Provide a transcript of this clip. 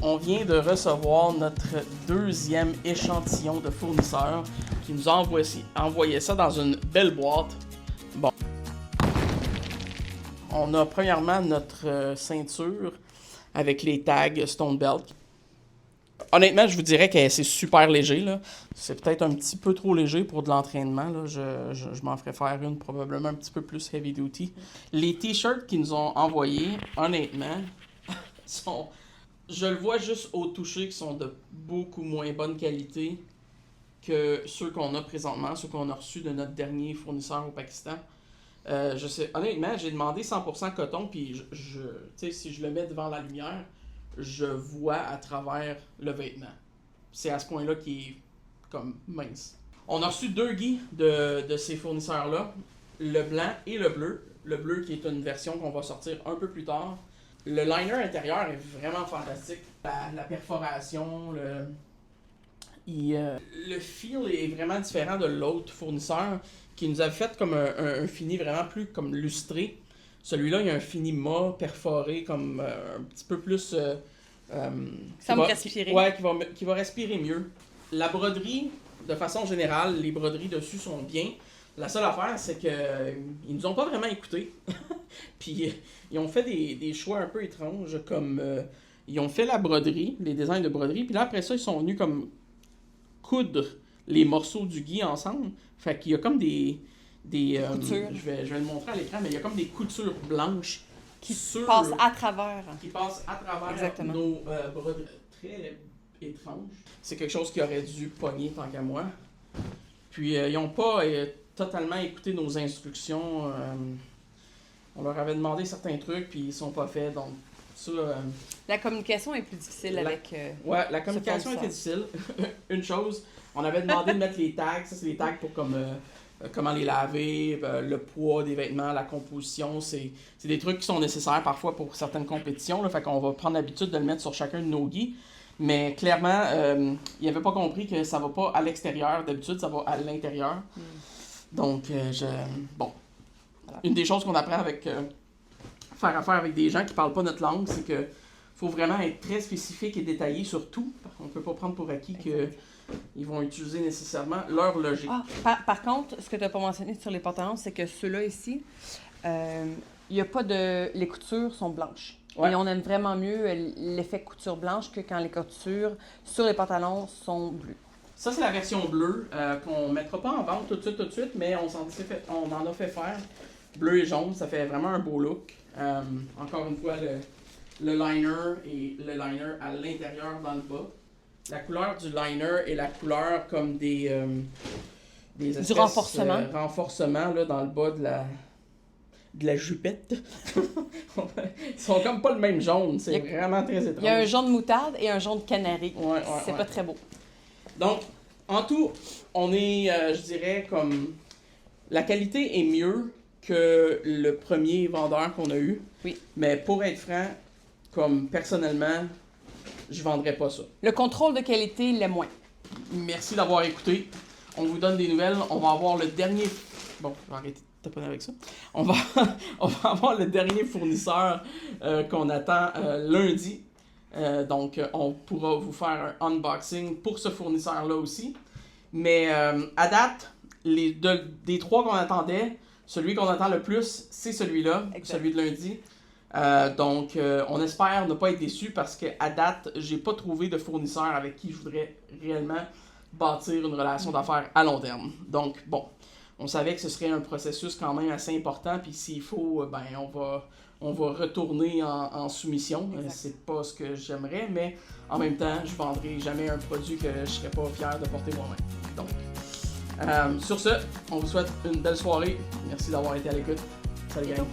On vient de recevoir notre deuxième échantillon de fournisseur qui nous a envoyé ça dans une belle boîte. Bon. On a premièrement notre ceinture avec les tags Stone Belt. Honnêtement, je vous dirais que c'est super léger, là. C'est peut-être un petit peu trop léger pour de l'entraînement, là. Je m'en ferais faire une probablement un petit peu plus heavy duty. Les t-shirts qu'ils nous ont envoyés, honnêtement, sont... Je le vois juste au toucher qu'ils sont de beaucoup moins bonne qualité que ceux qu'on a présentement, ceux qu'on a reçus de notre dernier fournisseur au Pakistan. Je sais, honnêtement, j'ai demandé 100% coton, puis tu sais, si je le mets devant la lumière, je vois à travers le vêtement. C'est à ce point-là qu'il est comme mince. On a reçu 2 gis de ces fournisseurs-là, le blanc et le bleu. Le bleu qui est une version qu'on va sortir un peu plus tard. Le liner intérieur est vraiment fantastique. La perforation, le feel est vraiment différent de l'autre fournisseur qui nous avait fait comme un fini vraiment plus comme lustré. Celui-là, il y a un fini mat perforé comme un petit peu plus... Ça me respirer. Ouais, qui va respirer mieux. La broderie, de façon générale, les broderies dessus sont bien. La seule affaire, c'est qu'ils nous ont pas vraiment écoutés. Puis ils ont fait des choix un peu étranges, comme ils ont fait la broderie, les designs de broderie, puis là après ça, ils sont venus comme coudre les morceaux du gui ensemble. Fait qu'il y a comme des coutures. Je vais le montrer à l'écran, mais il y a comme des coutures blanches qui passent à travers. Exactement. Nos broderies. Très étrange. C'est quelque chose qui aurait dû pogner tant qu'à moi. Puis ils n'ont pas totalement écouté nos instructions. On leur avait demandé certains trucs, puis ils sont pas faits. Donc, ça. La communication est plus difficile avec. Ouais, la communication était difficile. Une chose, on avait demandé de mettre les tags. Ça, c'est les tags pour comment les laver, le poids des vêtements, la composition. C'est des trucs qui sont nécessaires parfois pour certaines compétitions. Là, fait qu'on va prendre l'habitude de le mettre sur chacun de nos gis. Mais clairement, ils n'avaient pas compris que ça va pas à l'extérieur. D'habitude, ça va à l'intérieur. Donc, bon. Voilà. Une des choses qu'on apprend avec faire affaire avec des gens qui parlent pas notre langue, c'est que faut vraiment être très spécifique et détaillé sur tout. On peut pas prendre pour acquis qu'ils vont utiliser nécessairement leur logique. Par contre, ce que tu n'as pas mentionné sur les pantalons, c'est que ceux-là ici, il y a pas de... Les coutures sont blanches. Ouais. Et on aime vraiment mieux l'effet couture blanche que quand les coutures sur les pantalons sont bleues. Ça, c'est la version bleue qu'on ne mettra pas en vente tout de suite, mais on en a fait faire. Bleu et jaune, ça fait vraiment un beau look. Encore une fois, le liner et le liner à l'intérieur dans le bas. La couleur du liner est la couleur comme des espèces, du renforcement. Renforcement là, dans le bas de la jupette. Ils sont comme pas le même jaune, c'est vraiment très étrange. Il y a un jaune moutarde et un jaune canari. C'est pas très beau. Donc, en tout, on est, je dirais, comme... La qualité est mieux que le premier vendeur qu'on a eu. Oui. Mais pour être franc, comme personnellement, je vendrais pas ça. Le contrôle de qualité l'est moins. Merci d'avoir écouté. On vous donne des nouvelles. On va avoir le dernier... Bon, je vais arrêter de taponner avec ça. On va avoir le dernier fournisseur qu'on attend lundi. Donc, on pourra vous faire un unboxing pour ce fournisseur-là aussi. Mais à date, des 3 qu'on attendait, celui qu'on attend le plus, c'est celui-là, celui de lundi. Donc, on espère ne pas être déçus parce qu'à date, j'ai pas trouvé de fournisseur avec qui je voudrais réellement bâtir une relation d'affaires à long terme. Donc, bon, on savait que ce serait un processus quand même assez important, puis s'il faut, ben, on va retourner en soumission. C'est pas ce que j'aimerais, mais en même temps, je vendrai jamais un produit que je serais pas fier de porter moi-même. Donc, sur ce, on vous souhaite une belle soirée. Merci d'avoir été à l'écoute. Salut gang.